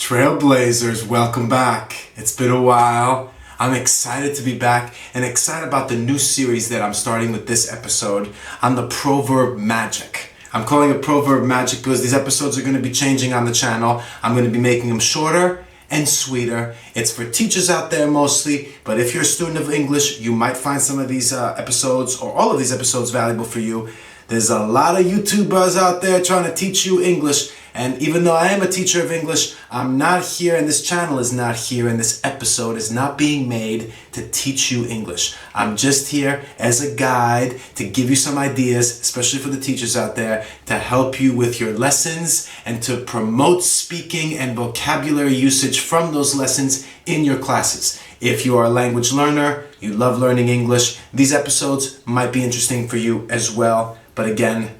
Trailblazers, welcome back. It's been a while. I'm excited to be back and excited about the new series that I'm starting with this episode on the proverb magic. I'm calling it proverb magic because these episodes are going to be changing on the channel. I'm going to be making them shorter and sweeter. It's for teachers out there mostly, but if you're a student of English, you might find some of these episodes or all of these episodes valuable for you. There's a lot of YouTubers out there trying to teach you English, and even though I am a teacher of English, I'm not here, and this channel is not here, and this episode is not being made to teach you English. I'm just here as a guide to give you some ideas, especially for the teachers out there, to help you with your lessons and to promote speaking and vocabulary usage from those lessons in your classes. If you are a language learner, you love learning English, these episodes might be interesting for you as well. But again,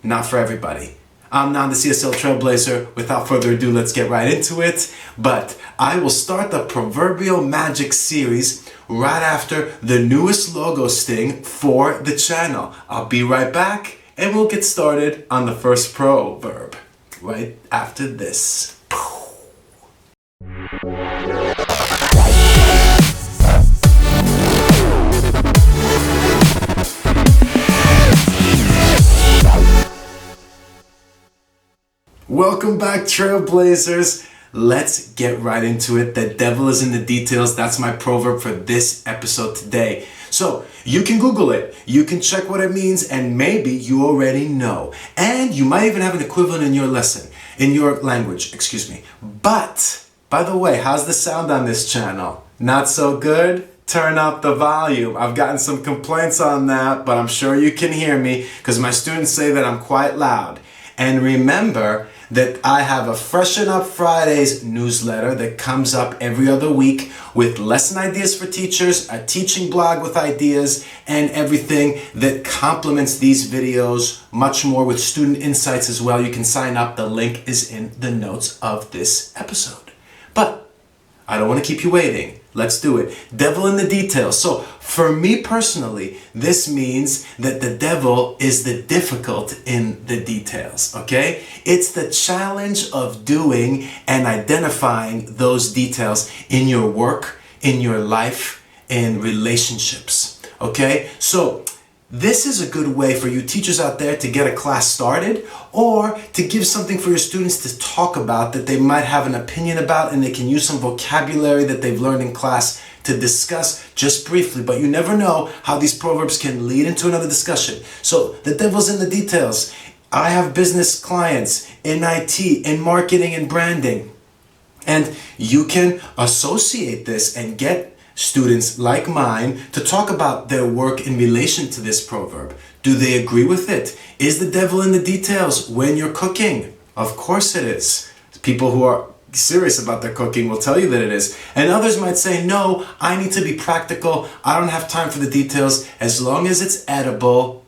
not for everybody. I'm Nan, the CSL Trailblazer. Without further ado, let's get right into it. But I will start the Proverbial Magic series right after the newest logo sting for the channel. I'll be right back and we'll get started on the first proverb right after this. Welcome back, Trailblazers. Let's get right into it. The devil is in the details. That's my proverb for this episode today. So you can Google it. You can check what it means, and maybe you already know. And you might even have an equivalent in your lesson, in your language, excuse me. But, by the way, how's the sound on this channel? Not so good? Turn up the volume. I've gotten some complaints on that, but I'm sure you can hear me because my students say that I'm quite loud. And remember that I have a Freshen Up Fridays newsletter that comes up every other week with lesson ideas for teachers, a teaching blog with ideas, and everything that complements these videos, much more with student insights as well. You can sign up. The link is in the notes of this episode. But I don't want to keep you waiting. Let's do it. Devil in the details. So for me personally, this means that the devil is the difficult in the details, okay? It's the challenge of doing and identifying those details in your work, in your life, in relationships, okay? So this is a good way for you teachers out there to get a class started or to give something for your students to talk about that they might have an opinion about, and they can use some vocabulary that they've learned in class to discuss just briefly. But you never know how these proverbs can lead into another discussion. So the devil's in the details. I have business clients in IT, in marketing and branding, and you can associate this and get students like mine to talk about their work in relation to this proverb. Do they agree with it? Is the devil in the details when you're cooking? Of course it is. People who are serious about their cooking will tell you that it is. And others might say, no, I need to be practical. I don't have time for the details. As long as it's edible,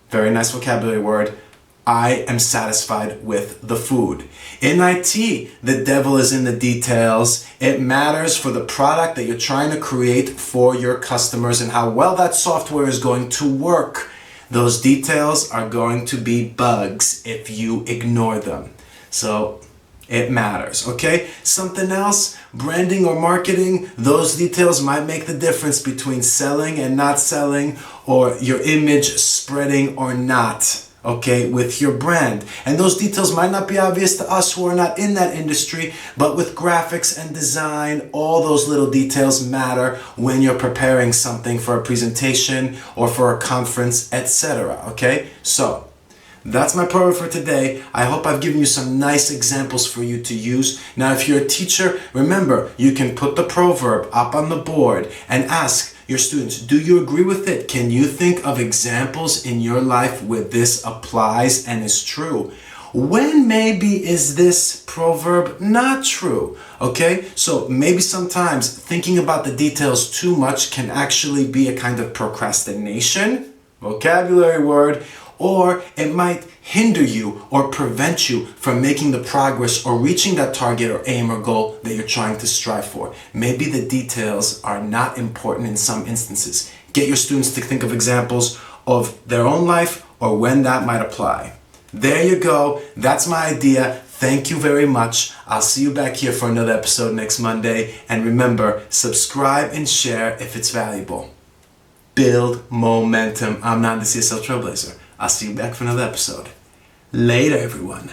very nice vocabulary word, I am satisfied with the food. In IT, the devil is in the details. It matters for the product that you're trying to create for your customers and how well that software is going to work. Those details are going to be bugs if you ignore them. So it matters, okay? Something else, branding or marketing, those details might make the difference between selling and not selling, or your image spreading or not. Okay, with your brand. And those details might not be obvious to us who are not in that industry, but with graphics and design, all those little details matter when you're preparing something for a presentation or for a conference, etc. Okay, so that's my proverb for today. I hope I've given you some nice examples for you to use. Now, if you're a teacher, remember, you can put the proverb up on the board and ask your students, do you agree with it? Can you think of examples in your life where this applies and is true? When maybe is this proverb not true? Okay, so maybe sometimes thinking about the details too much can actually be a kind of procrastination, vocabulary word, or it might hinder you or prevent you from making the progress or reaching that target or aim or goal that you're trying to strive for. Maybe the details are not important in some instances. Get your students to think of examples of their own life or when that might apply. There you go. That's my idea. Thank you very much. I'll see you back here for another episode next Monday. And remember, subscribe and share if it's valuable. Build momentum. I'm not the CSL Trailblazer. I'll see you back for another episode. Later, everyone.